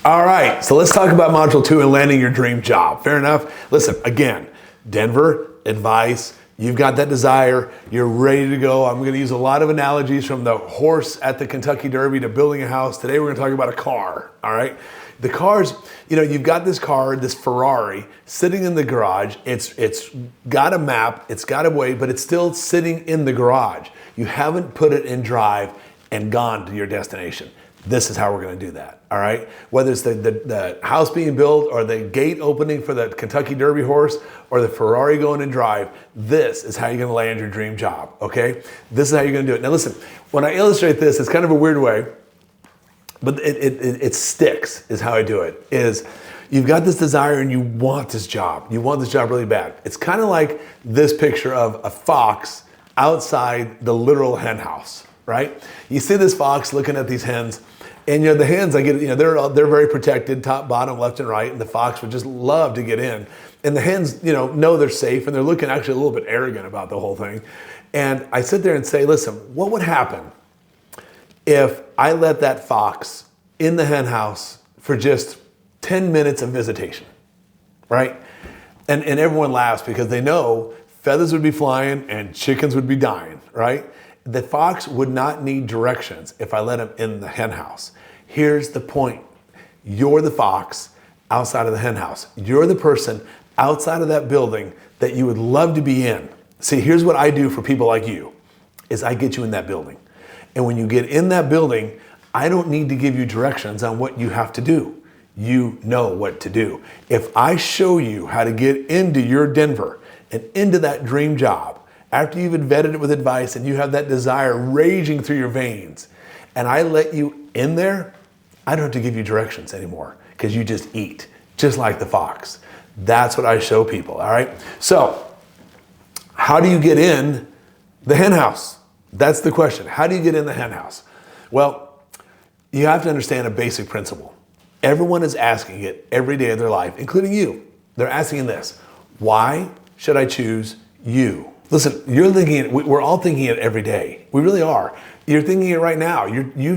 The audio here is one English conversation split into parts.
All right, so let's talk about module 2 and landing your dream job. Fair enough? Listen, again, Denver, advice, you've got that desire, you're ready to go. I'm gonna use a lot of analogies from the horse at the Kentucky Derby to building a house. Today we're gonna talk about a car, all right? The cars, you've got this car, this Ferrari, sitting in the garage. It's got a map, it's got a way, but it's still sitting in the garage. You haven't put it in drive and gone to your destination. This is how we're gonna do that, all right? Whether it's the house being built or the gate opening for the Kentucky Derby horse or the Ferrari going in drive, this is how you're gonna land your dream job, okay? This is how you're gonna do it. Now listen, when I illustrate this, it's kind of a weird way, but it sticks is how I do it, is you've got this desire and you want this job. You want this job really bad. It's kind of like this picture of a fox outside the literal hen house, right? You see this fox looking at these hens, and the hens, they're very protected, top, bottom, left, and right, and the fox would just love to get in. And the hens, know they're safe, and they're looking actually a little bit arrogant about the whole thing. And I sit there and say, listen, what would happen if I let that fox in the hen house for just 10 minutes of visitation, right? And everyone laughs because they know feathers would be flying and chickens would be dying, right? The fox would not need directions if I let him in the hen house. Here's the point. You're the fox outside of the hen house. You're the person outside of that building that you would love to be in. See, here's what I do for people like you, is I get you in that building. And when you get in that building, I don't need to give you directions on what you have to do. You know what to do. If I show you how to get into your Denver and into that dream job, after you've vetted it with advice and you have that desire raging through your veins, and I let you in there, I don't have to give you directions anymore because you just eat, just like the fox. That's what I show people, all right? So, how do you get in the hen house? That's the question. How do you get in the hen house? Well, you have to understand a basic principle. Everyone is asking it every day of their life, including you. They're asking this: why should I choose you? Listen, you're thinking it, we're all thinking it every day. We really are. You're thinking it right now.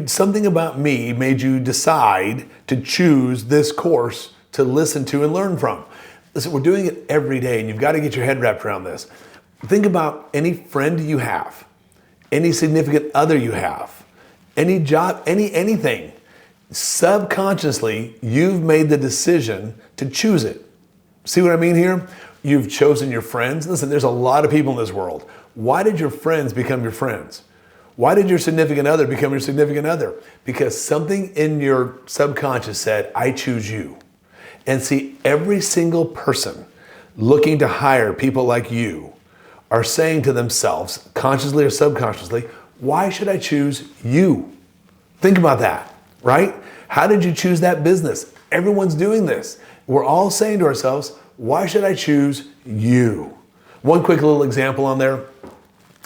Something about me made you decide to choose this course to listen to and learn from. Listen, we're doing it every day, and you've got to get your head wrapped around this. Think about any friend you have, any significant other you have, any job, anything. Subconsciously, you've made the decision to choose it. See what I mean here? You've chosen your friends. Listen, there's a lot of people in this world. Why did your friends become your friends? Why did your significant other become your significant other? Because something in your subconscious said, I choose you. And see, every single person looking to hire people like you are saying to themselves, consciously or subconsciously, why should I choose you? Think about that, right? How did you choose that business? Everyone's doing this. We're all saying to ourselves, why should I choose you? One quick little example on there, a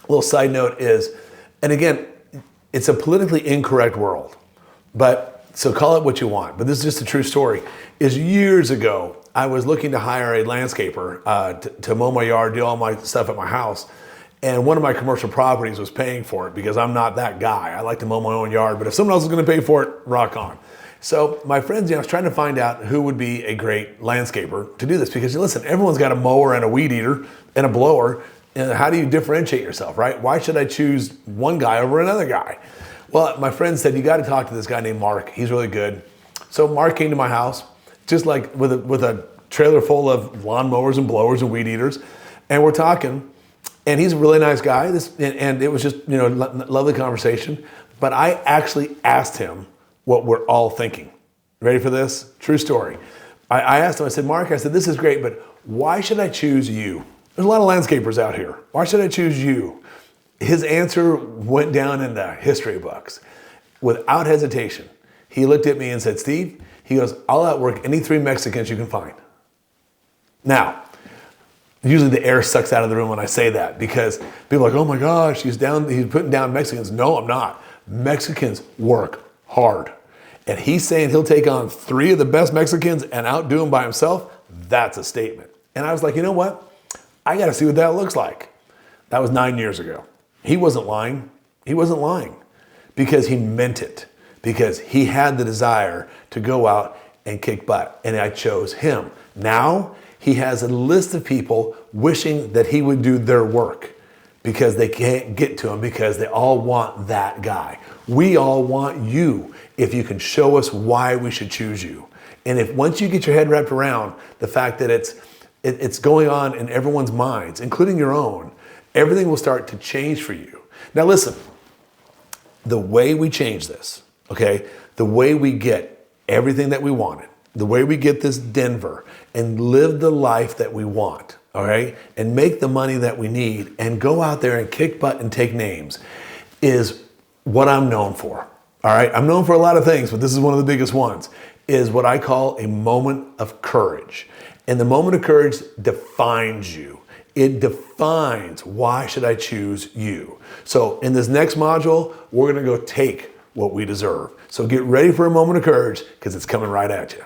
little side note is, and again, it's a politically incorrect world, but so call it what you want, but this is just a true story, is years ago, I was looking to hire a landscaper to mow my yard, do all my stuff at my house, and one of my commercial properties was paying for it because I'm not that guy. I like to mow my own yard, but if someone else is gonna pay for it, rock on. So my friends, I was trying to find out who would be a great landscaper to do this because listen, everyone's got a mower and a weed eater and a blower. And how do you differentiate yourself, right? Why should I choose one guy over another guy? Well, my friend said, you got to talk to this guy named Mark. He's really good. So Mark came to my house, just like with a trailer full of lawnmowers and blowers and weed eaters. And we're talking, and he's a really nice guy. And it was just, lovely conversation. But I actually asked him what we're all thinking. Ready for this? True story. I asked him, I said, Mark, this is great, but why should I choose you? There's a lot of landscapers out here. Why should I choose you? His answer went down in the history books. Without hesitation, he looked at me and said, Steve, he goes, I'll outwork any 3 Mexicans you can find. Now, usually the air sucks out of the room when I say that because people are like, oh my gosh, he's putting down Mexicans. No, I'm not. Mexicans work hard. And he's saying he'll take on 3 of the best Mexicans and outdo them by himself. That's a statement. And I was like, you know what? I got to see what that looks like. That was 9 years ago. He wasn't lying. He wasn't lying because he meant it, because he had the desire to go out and kick butt. And I chose him. Now he has a list of people wishing that he would do their work because they can't get to him because they all want that guy. We all want you if you can show us why we should choose you. And if once you get your head wrapped around the fact that it's going on in everyone's minds, including your own, everything will start to change for you. Now listen, the way we change this, okay, the way we get everything that we wanted, the way we get this Denver and live the life that we want, all right, and make the money that we need and go out there and kick butt and take names is what I'm known for, all right? I'm known for a lot of things, but this is one of the biggest ones, is what I call a moment of courage. And the moment of courage defines you. It defines why should I choose you. So in this next module, we're gonna go take what we deserve. So get ready for a moment of courage because it's coming right at you.